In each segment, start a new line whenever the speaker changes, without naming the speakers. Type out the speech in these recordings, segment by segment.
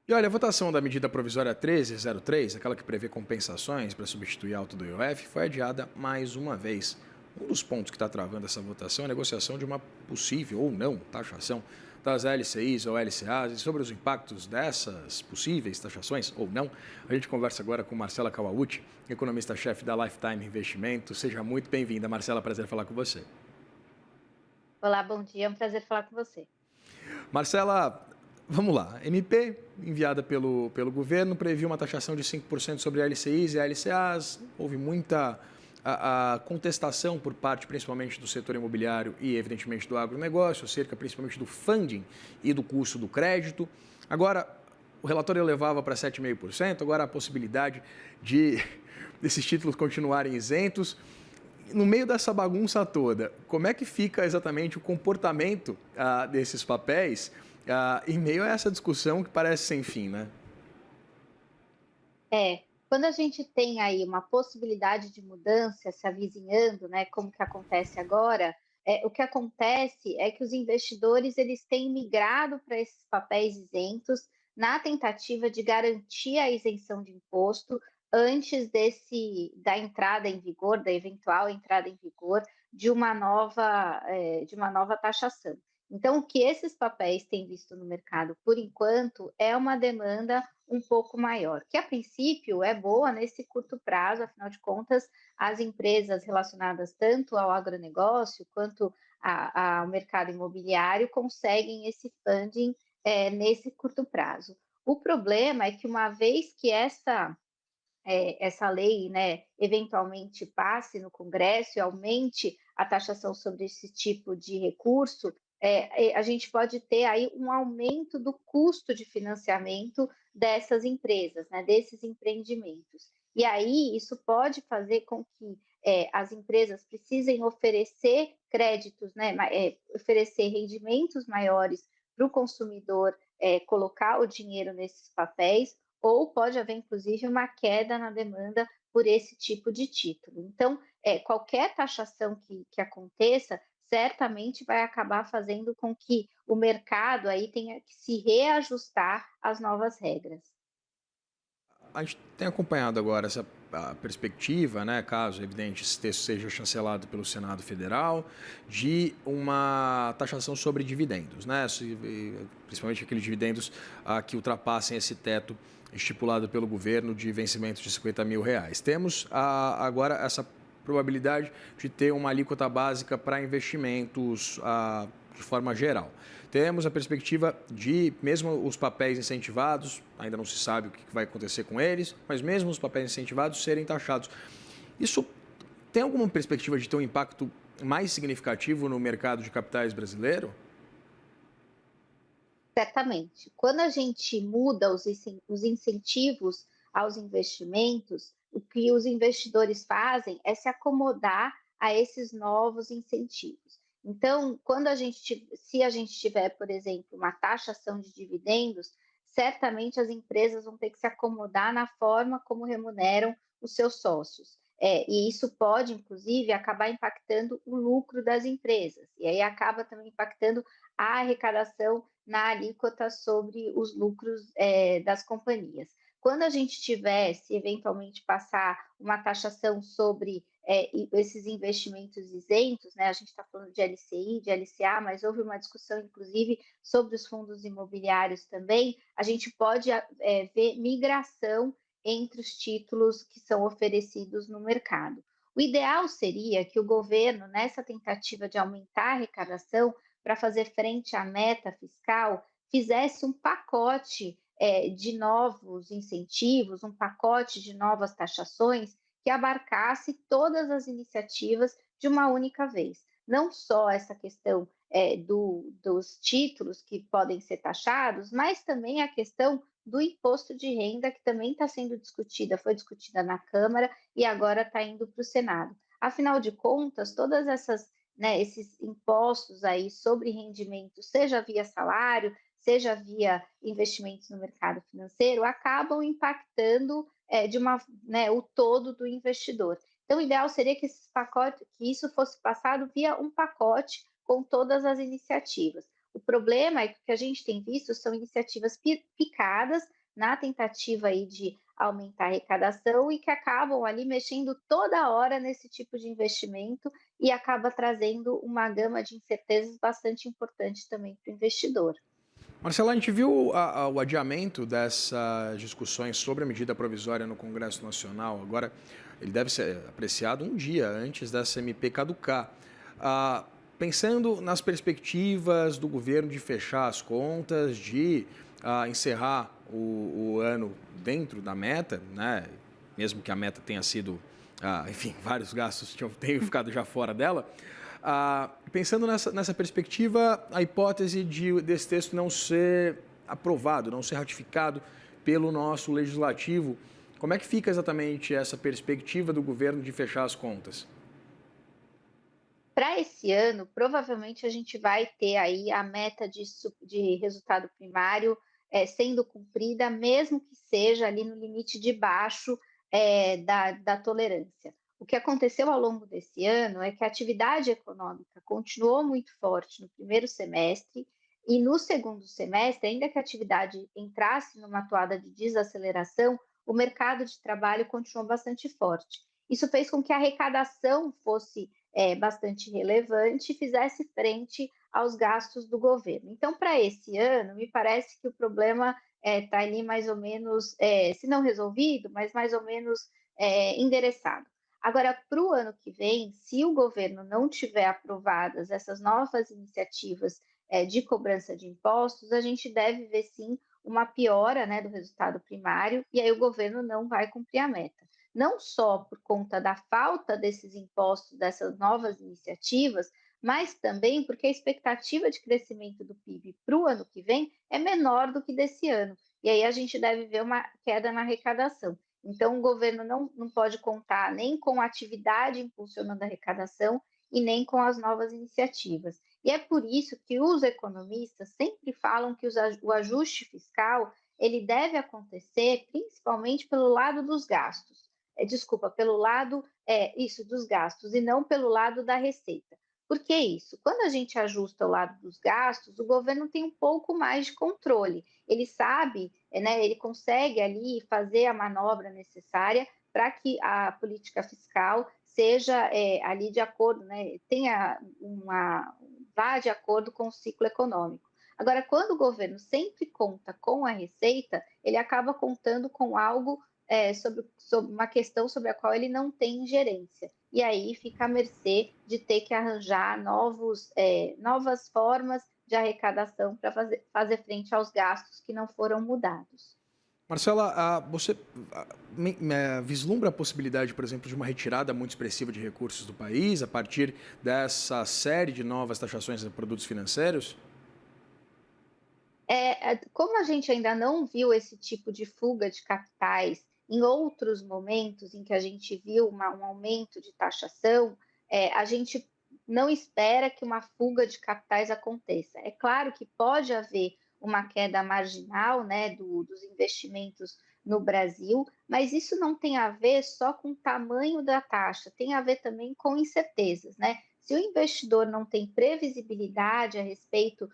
E olha, a votação da medida provisória 1303, aquela que prevê compensações para substituir a alta do IOF, foi adiada mais uma vez. Um dos pontos que está travando essa votação é a negociação de uma possível ou não taxação das LCIs ou LCAs e sobre os impactos dessas possíveis taxações ou não. A gente conversa agora com Marcela Kawauchi, economista-chefe da Lifetime Investimentos. Seja muito bem-vinda, Marcela, prazer falar com você.
Olá, bom dia, é um prazer falar com você.
Marcela, vamos lá. A MP, enviada pelo governo, previu uma taxação de 5% sobre LCIs e LCAs. Houve muita a contestação por parte, principalmente do setor imobiliário e, evidentemente, do agronegócio, acerca principalmente do funding e do custo do crédito. Agora, o relatório levava para 7,5%, agora a possibilidade de desses títulos continuarem isentos. No meio dessa bagunça toda, como é que fica exatamente o comportamento desses papéis em meio a essa discussão que parece sem fim, né?
Quando a gente tem aí uma possibilidade de mudança se avizinhando, né, como que acontece agora, o que acontece é que os investidores eles têm migrado para esses papéis isentos na tentativa de garantir a isenção de imposto antes da entrada em vigor, da eventual entrada em vigor de uma nova taxação. Então, o que esses papéis têm visto no mercado, por enquanto, é uma demanda um pouco maior, que a princípio é boa nesse curto prazo, afinal de contas, as empresas relacionadas tanto ao agronegócio quanto ao mercado imobiliário conseguem esse funding nesse curto prazo. O problema é que uma vez que essa lei, né, eventualmente passe no Congresso e aumente a taxação sobre esse tipo de recurso, a gente pode ter aí um aumento do custo de financiamento dessas empresas, né, desses empreendimentos. E aí isso pode fazer com que as empresas precisem oferecer créditos, né, oferecer rendimentos maiores para o consumidor colocar o dinheiro nesses papéis, ou pode haver, inclusive, uma queda na demanda por esse tipo de título. Então, qualquer taxação que aconteça, certamente vai acabar fazendo com que o mercado aí tenha que se reajustar às novas regras.
A gente tem acompanhado agora essa perspectiva, né, caso, evidente, esse texto seja chancelado pelo Senado Federal, de uma taxação sobre dividendos, né, principalmente aqueles dividendos que ultrapassem esse teto estipulado pelo governo de vencimento de R$ 50.000. Temos agora essa probabilidade de ter uma alíquota básica para investimentos de forma geral. Temos a perspectiva de, mesmo os papéis incentivados, ainda não se sabe o que vai acontecer com eles, mas mesmo os papéis incentivados serem taxados. Isso tem alguma perspectiva de ter um impacto mais significativo no mercado de capitais brasileiro?
Certamente. Quando a gente muda os incentivos aos investimentos, o que os investidores fazem é se acomodar a esses novos incentivos. Então, se a gente tiver, por exemplo, uma taxação de dividendos, certamente as empresas vão ter que se acomodar na forma como remuneram os seus sócios. E isso pode, inclusive, acabar impactando o lucro das empresas, e aí acaba também impactando a arrecadação na alíquota sobre os lucros das companhias. Quando a gente tiver, se eventualmente passar uma taxação sobre esses investimentos isentos, né, a gente está falando de LCI, de LCA, mas houve uma discussão, inclusive, sobre os fundos imobiliários também, a gente pode ver migração entre os títulos que são oferecidos no mercado. O ideal seria que o governo, nessa tentativa de aumentar a arrecadação, para fazer frente à meta fiscal, fizesse um pacote de novos incentivos, um pacote de novas taxações que abarcasse todas as iniciativas de uma única vez. Não só essa questão dos títulos que podem ser taxados, mas também a questão do imposto de renda, que também está sendo discutida, foi discutida na Câmara e agora está indo para o Senado. Afinal de contas, todas essas, né, esses impostos aí sobre rendimentos, seja via salário, seja via investimentos no mercado financeiro, acabam impactando né, o todo do investidor. Então, o ideal seria que isso fosse passado via um pacote com todas as iniciativas. O problema é que o que a gente tem visto são iniciativas picadas na tentativa aí de aumentar a arrecadação e que acabam ali mexendo toda hora nesse tipo de investimento e acaba trazendo uma gama de incertezas bastante importante também para o investidor.
Marcela, a gente viu o adiamento dessas discussões sobre a medida provisória no Congresso Nacional. Agora, ele deve ser apreciado um dia antes dessa MP caducar. Pensando nas perspectivas do governo de fechar as contas, de encerrar o ano dentro da meta, né? Mesmo que a meta tenha sido, enfim, vários gastos tenham ficado já fora dela. Pensando nessa perspectiva, a hipótese desse texto não ser aprovado, não ser ratificado pelo nosso legislativo, como é que fica exatamente essa perspectiva do governo de fechar as contas?
Para esse ano, provavelmente a gente vai ter aí a meta de resultado primário sendo cumprida, mesmo que seja ali no limite de baixo da tolerância. O que aconteceu ao longo desse ano é que a atividade econômica continuou muito forte no primeiro semestre e no segundo semestre, ainda que a atividade entrasse numa toada de desaceleração, o mercado de trabalho continuou bastante forte. Isso fez com que a arrecadação fosse bastante relevante e fizesse frente aos gastos do governo. Então, para esse ano, me parece que o problema está ali mais ou menos, se não resolvido, mas mais ou menos endereçado. Agora, para o ano que vem, se o governo não tiver aprovadas essas novas iniciativas de cobrança de impostos, a gente deve ver sim uma piora, né, do resultado primário, e aí o governo não vai cumprir a meta. Não só por conta da falta desses impostos, dessas novas iniciativas, mas também porque a expectativa de crescimento do PIB para o ano que vem é menor do que desse ano. E aí a gente deve ver uma queda na arrecadação. Então, o governo não pode contar nem com a atividade impulsionando a arrecadação e nem com as novas iniciativas. E é por isso que os economistas sempre falam que o ajuste fiscal ele deve acontecer principalmente pelo lado dos gastos. Desculpa, pelo lado isso dos gastos e não pelo lado da receita. Por que isso? Quando a gente ajusta o lado dos gastos, o governo tem um pouco mais de controle. Ele sabe, né, ele consegue ali fazer a manobra necessária para que a política fiscal seja ali de acordo, né, vá de acordo com o ciclo econômico. Agora, quando o governo sempre conta com a receita, ele acaba contando com algo sobre uma questão sobre a qual ele não tem ingerência. E aí fica à mercê de ter que arranjar novas formas de arrecadação para fazer frente aos gastos que não foram mudados.
Marcela, você vislumbra a possibilidade, por exemplo, de uma retirada muito expressiva de recursos do país a partir dessa série de novas taxações de produtos financeiros?
Como a gente ainda não viu esse tipo de fuga de capitais em outros momentos em que a gente viu um aumento de taxação, a gente não espera que uma fuga de capitais aconteça. É claro que pode haver uma queda marginal, né, dos investimentos no Brasil, mas isso não tem a ver só com o tamanho da taxa, tem a ver também com incertezas, né? Se o investidor não tem previsibilidade a respeito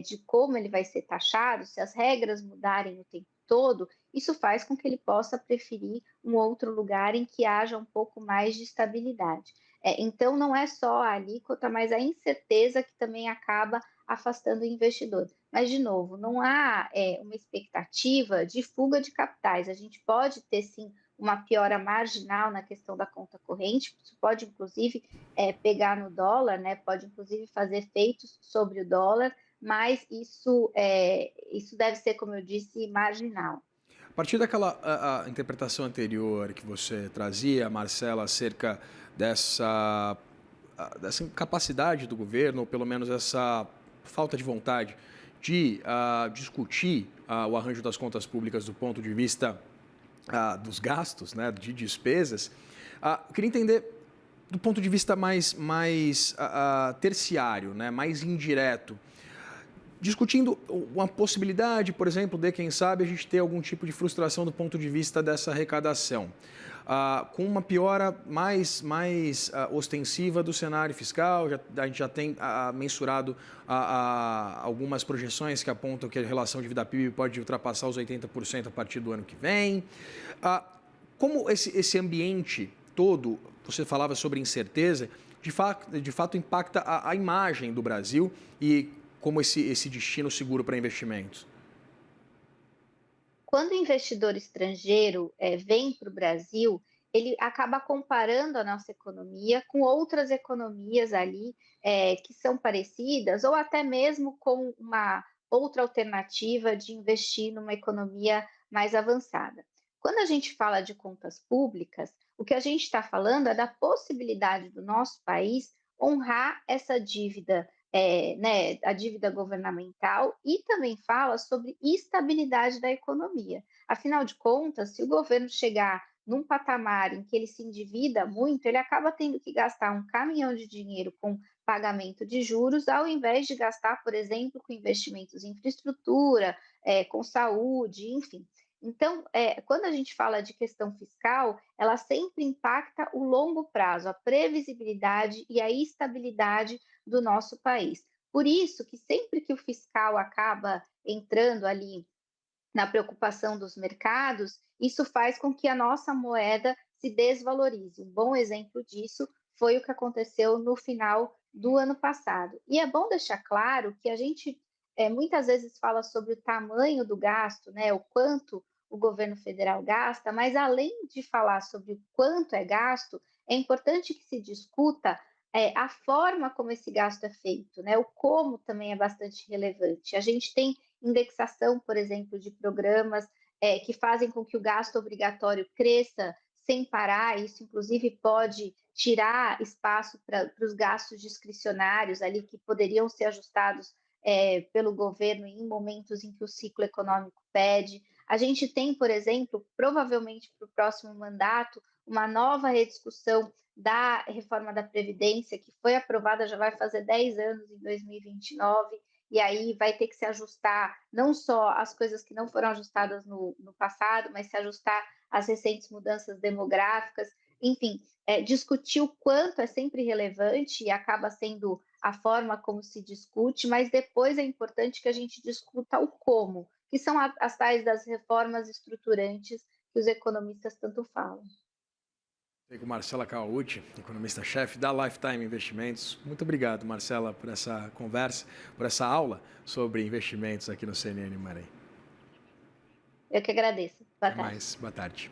de como ele vai ser taxado, se as regras mudarem o tempo todo, isso faz com que ele possa preferir um outro lugar em que haja um pouco mais de estabilidade. Então, não é só a alíquota, mas a incerteza que também acaba afastando o investidor. Mas, de novo, não há uma expectativa de fuga de capitais. A gente pode ter, sim, uma piora marginal na questão da conta corrente, isso pode, inclusive, pegar no dólar, né? Pode, inclusive, fazer efeitos sobre o dólar, mas isso deve ser, como eu disse, marginal.
A partir daquela a interpretação anterior que você trazia, Marcela, acerca dessa incapacidade do governo, ou pelo menos essa falta de vontade de discutir o arranjo das contas públicas do ponto de vista dos gastos, né, de despesas, queria entender do ponto de vista mais terciário, né, mais indireto, discutindo uma possibilidade, por exemplo, de, quem sabe, a gente ter algum tipo de frustração do ponto de vista dessa arrecadação. com uma piora mais ostensiva do cenário fiscal. A gente já tem mensurado algumas projeções que apontam que a relação dívida PIB pode ultrapassar os 80% a partir do ano que vem. Como esse ambiente todo, você falava sobre incerteza, de fato impacta a imagem do Brasil e como esse destino seguro para investimentos?
Quando o investidor estrangeiro vem para o Brasil, ele acaba comparando a nossa economia com outras economias ali que são parecidas, ou até mesmo com uma outra alternativa de investir numa economia mais avançada. Quando a gente fala de contas públicas, o que a gente está falando é da possibilidade do nosso país honrar essa dívida, né, a dívida governamental, e também fala sobre estabilidade da economia. Afinal de contas, se o governo chegar num patamar em que ele se endivida muito, ele acaba tendo que gastar um caminhão de dinheiro com pagamento de juros, ao invés de gastar, por exemplo, com investimentos em infraestrutura, com saúde, enfim. Então, quando a gente fala de questão fiscal, ela sempre impacta o longo prazo, a previsibilidade e a estabilidade do nosso país. Por isso que sempre que o fiscal acaba entrando ali na preocupação dos mercados, isso faz com que a nossa moeda se desvalorize. Um bom exemplo disso foi o que aconteceu no final do ano passado. E é bom deixar claro que a gente muitas vezes fala sobre o tamanho do gasto, né, o quanto o governo federal gasta, mas além de falar sobre o quanto é gasto, é importante que se discuta a forma como esse gasto é feito, né? O como também é bastante relevante. A gente tem indexação, por exemplo, de programas que fazem com que o gasto obrigatório cresça sem parar. Isso, inclusive, pode tirar espaço para os gastos discricionários ali que poderiam ser ajustados pelo governo em momentos em que o ciclo econômico pede. A gente tem, por exemplo, provavelmente para o próximo mandato, uma nova rediscussão da reforma da Previdência, que foi aprovada, já vai fazer 10 anos em 2029, e aí vai ter que se ajustar não só as coisas que não foram ajustadas no passado, mas se ajustar às recentes mudanças demográficas. Enfim, discutir o quanto é sempre relevante e acaba sendo a forma como se discute, mas depois é importante que a gente discuta o como, que são as tais das reformas estruturantes que os economistas tanto falam.
Com Marcela Caucci, economista-chefe da Lifetime Investimentos. Muito obrigado, Marcela, por essa conversa, por essa aula sobre investimentos aqui no CNN Maré.
Eu que agradeço. Boa
Até
tarde.
mais. Boa tarde.